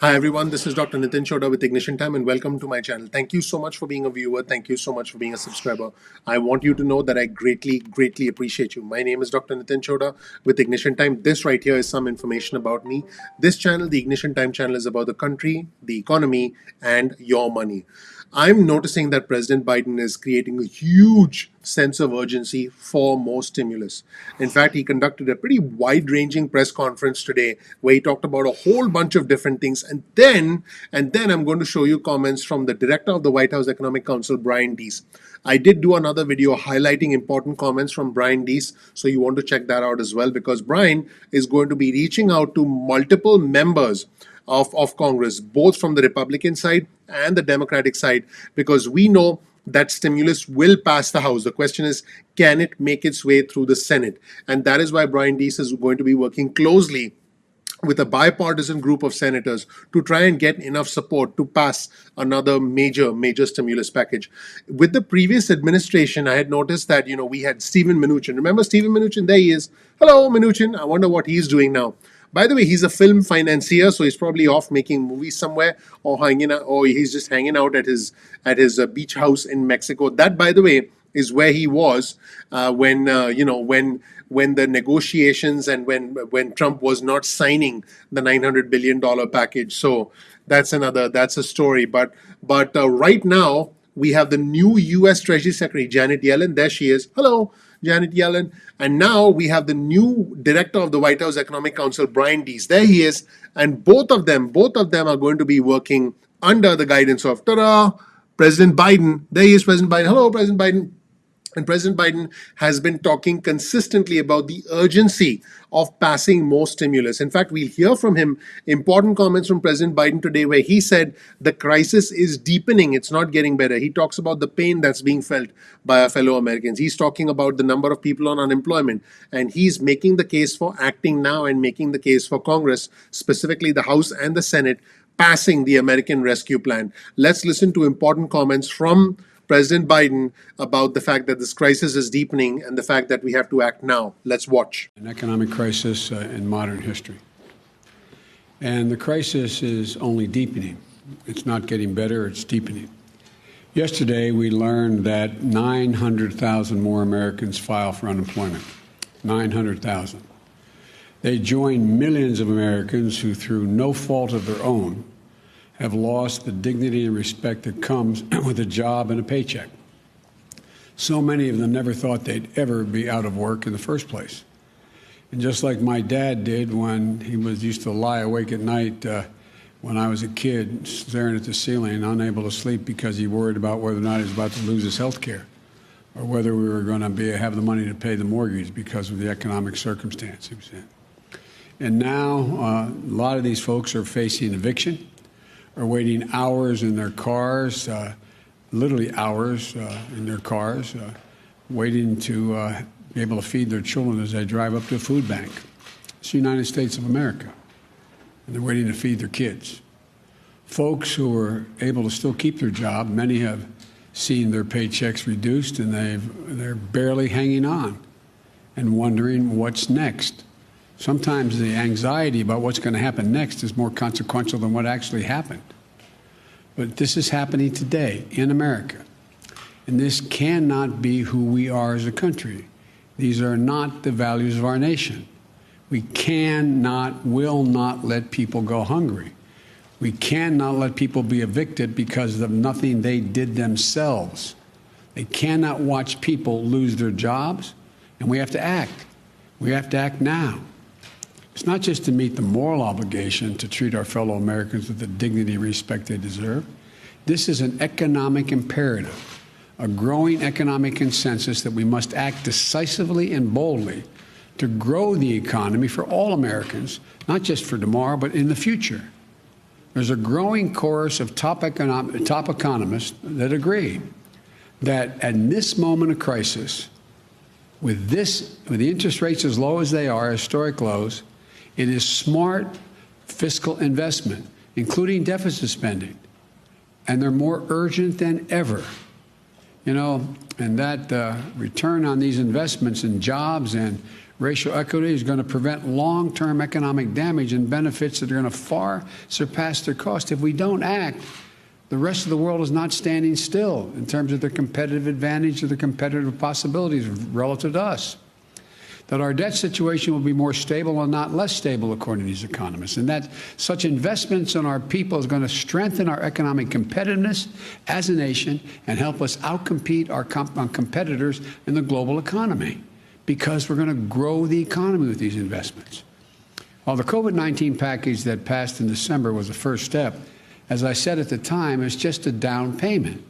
Hi everyone, this is Dr. Chhoda with Ignition Time and welcome to my channel. Thank you so much for being a viewer. Thank you so much for being a subscriber. I want you to know that I greatly appreciate you. My name is Dr. Chhoda with Ignition Time. This right here is some information about me. This channel, the Ignition Time channel, is about the country, the economy, and your money. I'm noticing that President Biden is creating a huge sense of urgency for more stimulus. In fact, he conducted a pretty wide-ranging press conference today where he talked about a whole bunch of different things. And then I'm going to show you comments from the director of the White House Economic Council, Brian Deese. I did do another video highlighting important comments from Brian Deese, so you want to check that out as well because Brian is going to be reaching out to multiple members of Congress, both from the Republican side and the Democratic side, because we know that stimulus will pass the House. The question is, can it make its way through the Senate? And that is why Brian Deese is going to be working closely with a bipartisan group of senators to try and get enough support to pass another major stimulus package. With the previous administration, I had noticed that, we had Steven Mnuchin. Remember Steven Mnuchin? There he is. Hello, Mnuchin. I wonder what he's doing now. By the way, he's a film financier, so he's probably off making movies somewhere, or hanging out, or he's just hanging out at his beach house in Mexico. That, by the way, is where he was when the negotiations and when Trump was not signing the $900 billion package. So that's a story. But right now we have the new U.S. Treasury Secretary Janet Yellen. There she is. Hello, Janet Yellen. And now we have the new director of the White House Economic Council, Brian Deese. There he is. And both of them are going to be working under the guidance of President Biden. There he is, President Biden. Hello, President Biden. And President Biden has been talking consistently about the urgency of passing more stimulus. In fact, we'll hear from him important comments from President Biden today where he said the crisis is deepening. It's not getting better. He talks about the pain that's being felt by our fellow Americans. He's talking about the number of people on unemployment. And he's making the case for acting now and making the case for Congress, specifically the House and the Senate, passing the American Rescue Plan. Let's listen to important comments from President Biden about the fact that this crisis is deepening and the fact that we have to act now. Let's watch. An economic crisis in modern history. And the crisis is only deepening. It's not getting better, it's deepening. Yesterday, we learned that 900,000 more Americans file for unemployment. 900,000. They join millions of Americans who, through no fault of their own, have lost the dignity and respect that comes with a job and a paycheck. So many of them never thought they'd ever be out of work in the first place. And just like my dad did when he used to lie awake at night when I was a kid, staring at the ceiling, unable to sleep because he worried about whether or not he was about to lose his health care or whether we were going to have the money to pay the mortgage because of the economic circumstance he was in. And now a lot of these folks are facing eviction, are waiting hours in their cars, literally hours in their cars, waiting to be able to feed their children as they drive up to a food bank. It's the United States of America, and they're waiting to feed their kids. Folks who are able to still keep their job, many have seen their paychecks reduced, and they're barely hanging on and wondering what's next. Sometimes the anxiety about what's going to happen next is more consequential than what actually happened. But this is happening today in America. And this cannot be who we are as a country. These are not the values of our nation. We will not let people go hungry. We cannot let people be evicted because of nothing they did themselves. They cannot watch people lose their jobs, and we have to act. We have to act now. It's not just to meet the moral obligation to treat our fellow Americans with the dignity and respect they deserve. This is an economic imperative, a growing economic consensus that we must act decisively and boldly to grow the economy for all Americans, not just for tomorrow, but in the future. There's a growing chorus of top economists that agree that at this moment of crisis, with the interest rates as low as they are, historic lows, it is smart fiscal investment, including deficit spending. And they're more urgent than ever. And that return on these investments in jobs and Racial equity is going to prevent long-term economic damage and benefits that are going to far surpass their cost. If we don't act, the rest of the world is not standing still in terms of their competitive advantage or their competitive possibilities relative to us. That our debt situation will be more stable and not less stable, according to these economists, and that such investments in our people is going to strengthen our economic competitiveness as a nation and help us outcompete our competitors in the global economy, because we're going to grow the economy with these investments. While the COVID-19 package that passed in December was the first step, as I said at the time, it's just a down payment.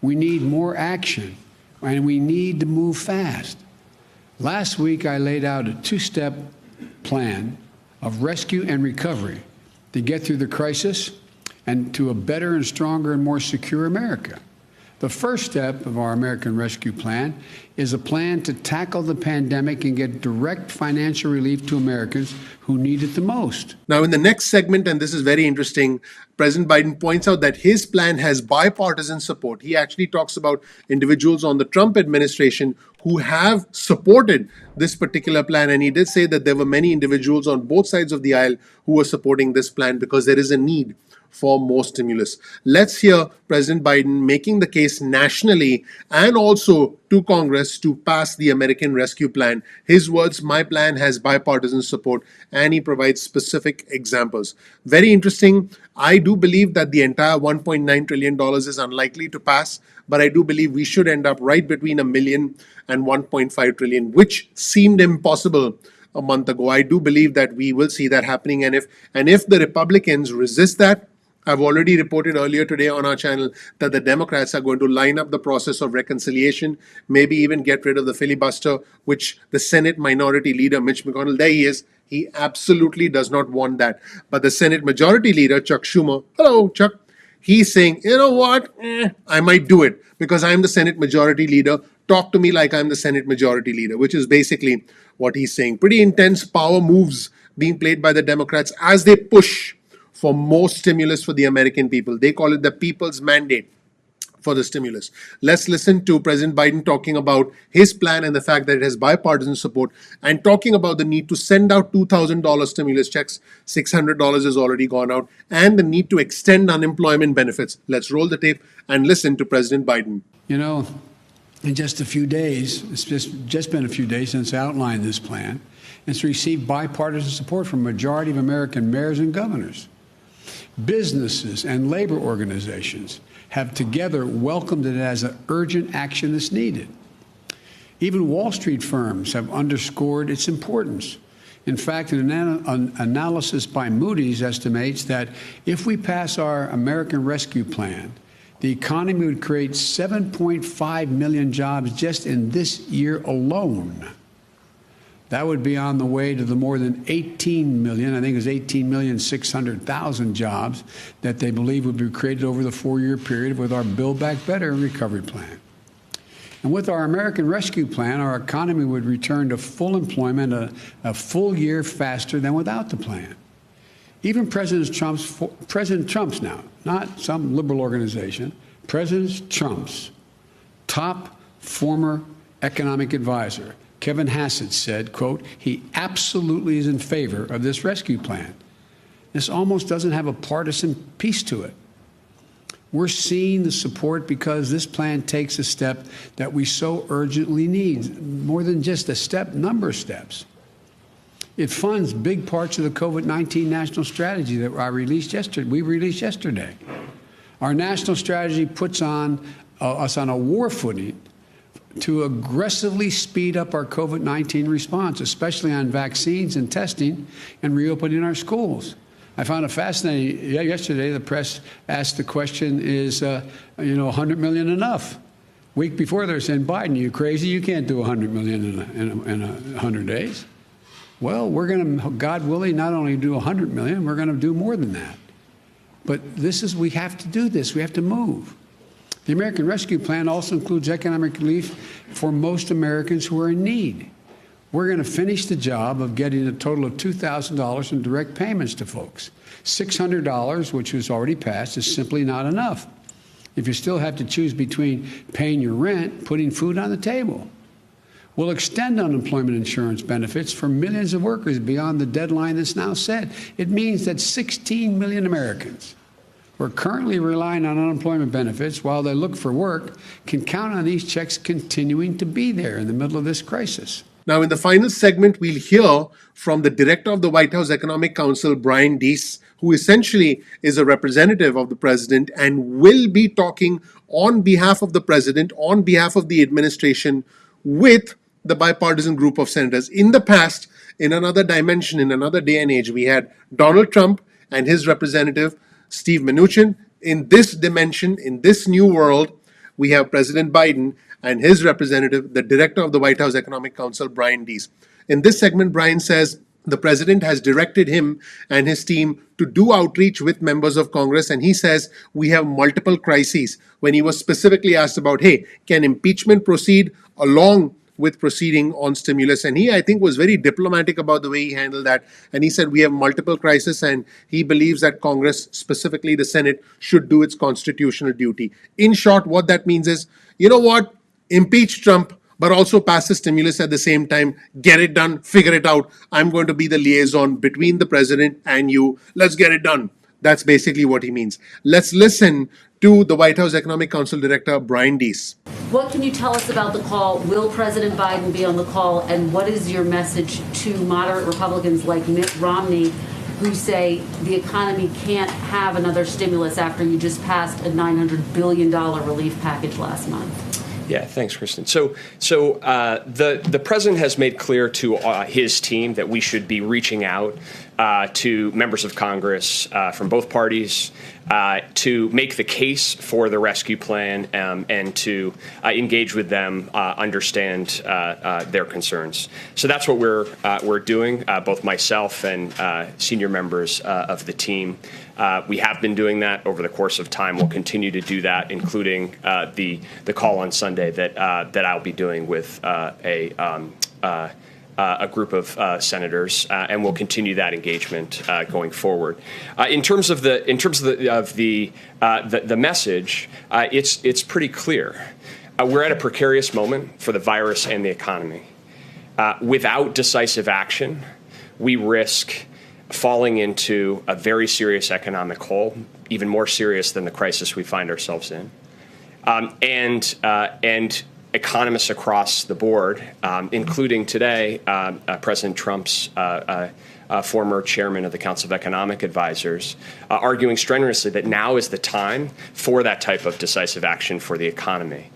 We need more action, and we need to move fast. Last week, I laid out a two-step plan of rescue and recovery to get through the crisis and to a better and stronger and more secure America. The first step of our American Rescue Plan is a plan to tackle the pandemic and get direct financial relief to Americans who need it the most. Now, in the next segment, and this is very interesting, President Biden points out that his plan has bipartisan support. He actually talks about individuals on the Trump administration who have supported this particular plan. And he did say that there were many individuals on both sides of the aisle who were supporting this plan because there is a need for more stimulus. Let's hear President Biden making the case nationally and also to Congress to pass the American Rescue Plan. His words, my plan has bipartisan support, and he provides specific examples. Very interesting. I do believe that the entire $1.9 trillion is unlikely to pass, but I do believe we should end up right between $1 million and $1.5 trillion, which seemed impossible a month ago. I do believe that we will see that happening. And if the Republicans resist that, I've already reported earlier today on our channel that the Democrats are going to line up the process of reconciliation, maybe even get rid of the filibuster, which the Senate Minority Leader, Mitch McConnell, there he is, he absolutely does not want that. But the Senate Majority Leader, Chuck Schumer, hello, Chuck, he's saying, you know what, I might do it because I'm the Senate Majority Leader. Talk to me like I'm the Senate Majority Leader, which is basically what he's saying. Pretty intense power moves being played by the Democrats as they push for more stimulus for the American people. They call it the people's mandate for the stimulus. Let's listen to President Biden talking about his plan and the fact that it has bipartisan support, and talking about the need to send out $2,000 stimulus checks. $600 has already gone out, and the need to extend unemployment benefits. Let's roll the tape and listen to President Biden. You know, in just a few days, it's just been a few days since I outlined this plan. It's received bipartisan support from a majority of American mayors and governors. Businesses and labor organizations have together welcomed it as an urgent action that's needed. Even Wall Street firms have underscored its importance. In fact, an analysis by Moody's estimates that if we pass our American Rescue Plan, the economy would create 7.5 million jobs just in this year alone. That would be on the way to the more than 18 million, I think it was 18,600,000 jobs that they believe would be created over the 4-year period with our Build Back Better recovery plan. And with our American Rescue Plan, our economy would return to full employment a full year faster than without the plan. Even President Trump's now, not some liberal organization, President Trump's top former economic advisor, Kevin Hassett, said, quote, he absolutely is in favor of this rescue plan. This almost doesn't have a partisan piece to it. We're seeing the support because this plan takes a step that we so urgently need, more than just a step, number of steps. It funds big parts of the COVID-19 national strategy that we released yesterday. Our national strategy puts us on a war footing to aggressively speed up our COVID-19 response, especially on vaccines and testing and reopening our schools. I found it fascinating. Yesterday, the press asked the question, is, 100 million enough? Week before, they're saying, Biden, you crazy? You can't do 100 million in 100 days. Well, we're going to, God willing, not only do 100 million, we're going to do more than that. But we have to do this. We have to move. The American Rescue Plan also includes economic relief for most Americans who are in need. We're going to finish the job of getting a total of $2,000 in direct payments to folks. $600, which was already passed, is simply not enough if you still have to choose between paying your rent, putting food on the table. will extend unemployment insurance benefits for millions of workers beyond the deadline that's now set. It means that 16 million Americans who are currently relying on unemployment benefits while they look for work can count on these checks continuing to be there in the middle of this crisis. Now, in the final segment, we'll hear from the director of the White House Economic Council, Brian Deese, who essentially is a representative of the president and will be talking on behalf of the president, on behalf of the administration, with the bipartisan group of senators. In the past, in another dimension, in another day and age, we had Donald Trump and his representative, Steve Mnuchin. In this dimension, in this new world, we have President Biden and his representative, the director of the White House Economic Council, Brian Deese. In this segment, Brian says the president has directed him and his team to do outreach with members of Congress. And he says we have multiple crises. When he was specifically asked about, hey, can impeachment proceed along with proceeding on stimulus? And he, I think, was very diplomatic about the way he handled that. And he said we have multiple crises, and he believes that Congress, specifically the Senate, should do its constitutional duty. In short, what that means is, you know what? Impeach Trump, but also pass the stimulus at the same time. Get it done. Figure it out. I'm going to be the liaison between the president and you. Let's get it done. That's basically what he means. Let's listen to the White House Economic Council Director, Brian Deese. What can you tell us about the call? Will President Biden be on the call? And what is your message to moderate Republicans like Mitt Romney, who say the economy can't have another stimulus after you just passed a $900 billion relief package last month? Yeah, thanks, Kristen. So the president has made clear to his team that we should be reaching out to members of Congress from both parties to make the case for the rescue plan and to engage with them, understand their concerns. So that's what we're doing. Both myself and senior members of the team. We have been doing that over the course of time. We'll continue to do that, including the call on Sunday that I'll be doing with a group of senators, and we'll continue that engagement going forward. In terms of the message, it's pretty clear. We're at a precarious moment for the virus and the economy. Without decisive action, we risk falling into a very serious economic hole, even more serious than the crisis we find ourselves in. And economists across the board, including today President Trump's former chairman of the Council of Economic Advisors, arguing strenuously that now is the time for that type of decisive action for the economy,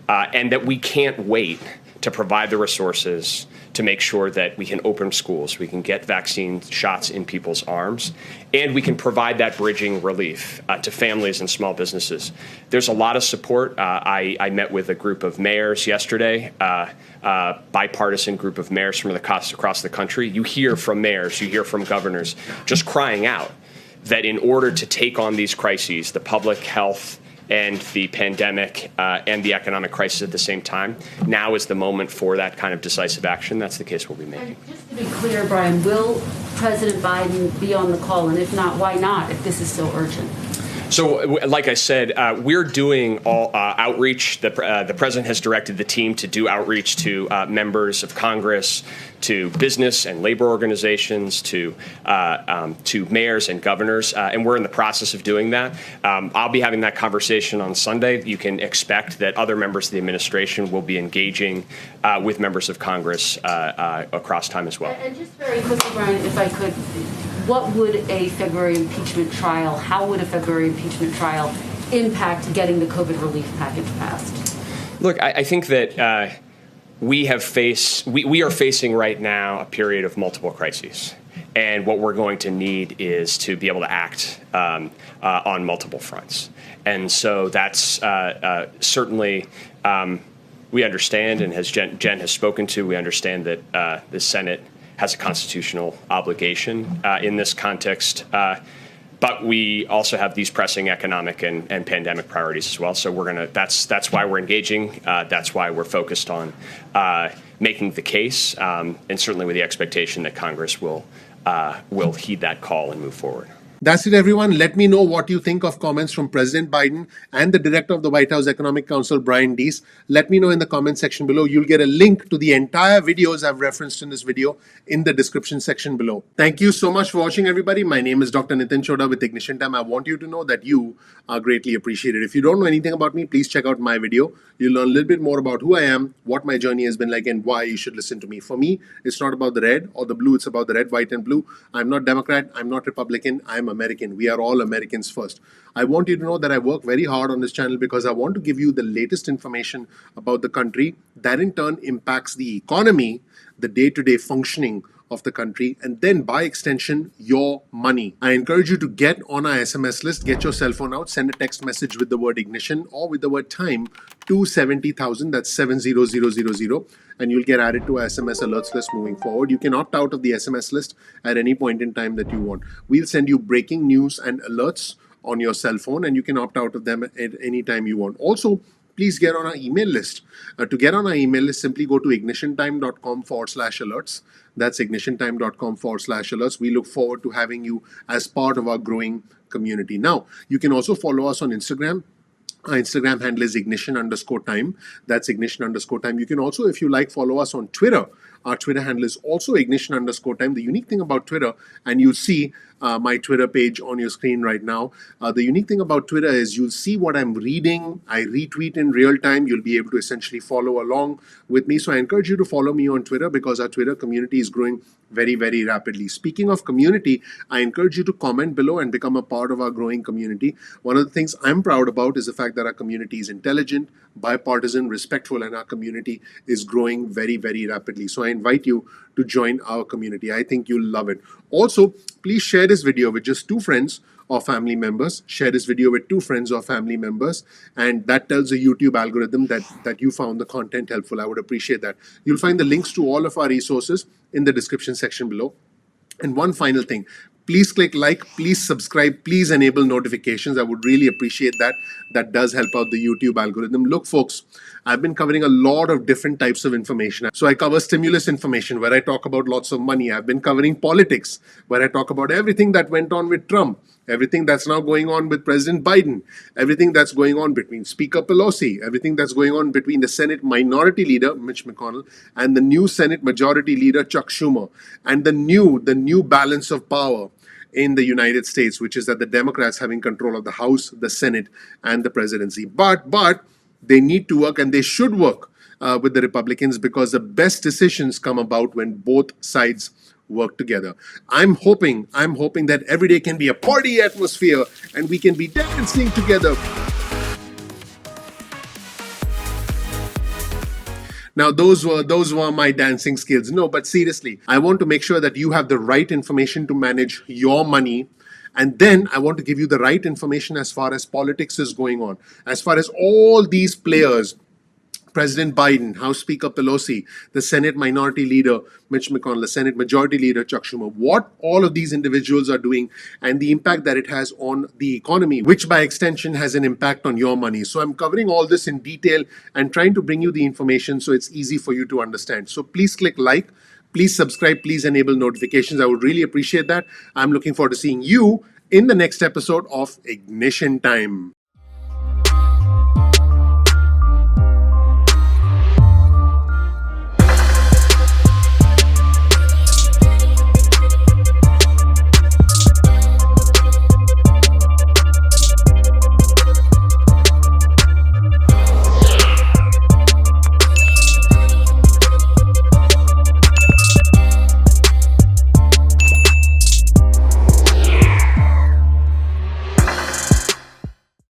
and that we can't wait to provide the resources to make sure that we can open schools, we can get vaccine shots in people's arms, and we can provide that bridging relief to families and small businesses. There's a lot of support. I met with a group of mayors yesterday, bipartisan group of mayors from across the country. You hear from mayors, you hear from governors just crying out that in order to take on these crises, the public health and the pandemic and the economic crisis at the same time, now is the moment for that kind of decisive action. That's the case we'll be making. And just to be clear, Brian, will President Biden be on the call? And if not, why not, if this is so urgent? So, like I said, we're doing all outreach. The president has directed the team to do outreach to members of Congress, to business and labor organizations, to mayors and governors, and we're in the process of doing that. I'll be having that conversation on Sunday. You can expect that other members of the administration will be engaging with members of Congress across time as well. And just very quickly, Brian, if I could, what would a February impeachment trial, how would a February impeachment trial impact getting the COVID relief package passed? Look, I think that we are facing right now a period of multiple crises. And what we're going to need is to be able to act on multiple fronts. And so that's certainly, we understand, and as Jen has spoken to, we understand that the Senate has a constitutional obligation in this context. But we also have these pressing economic and pandemic priorities as well. So that's why we're engaging. That's why we're focused on making the case, and certainly with the expectation that Congress will heed that call and move forward. That's it, everyone. Let me know what you think of comments from President Biden and the director of the White House Economic Council, Brian Deese. Let me know in the comment section below. You'll get a link to the entire videos I've referenced in this video in the description section below. Thank you so much for watching, everybody. My name is Dr. Nitin Chhoda with Ignition Time. I want you to know that you are greatly appreciated. If you don't know anything about me, please check out my video. You'll learn a little bit more about who I am, what my journey has been like, and why you should listen to me. For me, it's not about the red or the blue. It's about the red, white, and blue. I'm not Democrat. I'm not Republican. I'm American. We are all Americans first. I want you to know that I work very hard on this channel because I want to give you the latest information about the country that in turn impacts the economy, the day-to-day functioning of the country, and then by extension, your money. I encourage you to get on our SMS list, get your cell phone out, send a text message with the word ignition or with the word time to 70,000, that's 70000, and you'll get added to our SMS alerts list moving forward. You can opt out of the SMS list at any point in time that you want. We'll send you breaking news and alerts on your cell phone, and you can opt out of them at any time you want. Also, please get on our email list. To get on our email list, simply go to ignitiontime.com/alerts. That's ignitiontime.com/alerts. We look forward to having you as part of our growing community. Now, you can also follow us on Instagram. Our Instagram handle is ignition_time. That's ignition_time. You can also, if you like, follow us on Twitter. Our Twitter handle is also ignition_time. The unique thing about Twitter, and you'll see my Twitter page on your screen right now. The unique thing about Twitter is you'll see what I'm reading. I retweet in real time. You'll be able to essentially follow along with me. So I encourage you to follow me on Twitter because our Twitter community is growing very, very rapidly. Speaking of community, I encourage you to comment below and become a part of our growing community. One of the things I'm proud about is the fact that our community is intelligent, bipartisan, respectful, and our community is growing very, very rapidly. So I invite you to join our community. I think you'll love it. Also, please share this video with just 2 friends or family members. Share this video with 2 friends or family members, and that tells the YouTube algorithm that you found the content helpful. I would appreciate that. You'll find the links to all of our resources in the description section below. And one final thing, please click like, please subscribe, please enable notifications. I would really appreciate that. That does help out the YouTube algorithm. Look, folks, I've been covering a lot of different types of information. So I cover stimulus information where I talk about lots of money. I've been covering politics where I talk about everything that went on with Trump, everything that's now going on with President Biden, everything that's going on between Speaker Pelosi, everything that's going on between the Senate Minority Leader, Mitch McConnell, and the new Senate Majority Leader, Chuck Schumer, and the new balance of power in the United States, which is that the Democrats having control of the House, the Senate, and the presidency. But they need to work, and they should work with the Republicans, because the best decisions come about when both sides work together. I'm hoping that every day can be a party atmosphere and we can be dancing together. Now, those were my dancing skills. No, but seriously, I want to make sure that you have the right information to manage your money. And then I want to give you the right information as far as politics is going on, as far as all these players, President Biden, House Speaker Pelosi, the Senate Minority Leader, Mitch McConnell, the Senate Majority Leader, Chuck Schumer, what all of these individuals are doing and the impact that it has on the economy, which by extension has an impact on your money. So I'm covering all this in detail and trying to bring you the information so it's easy for you to understand. So please click like, please subscribe, please enable notifications. I would really appreciate that. I'm looking forward to seeing you in the next episode of Ignition Time.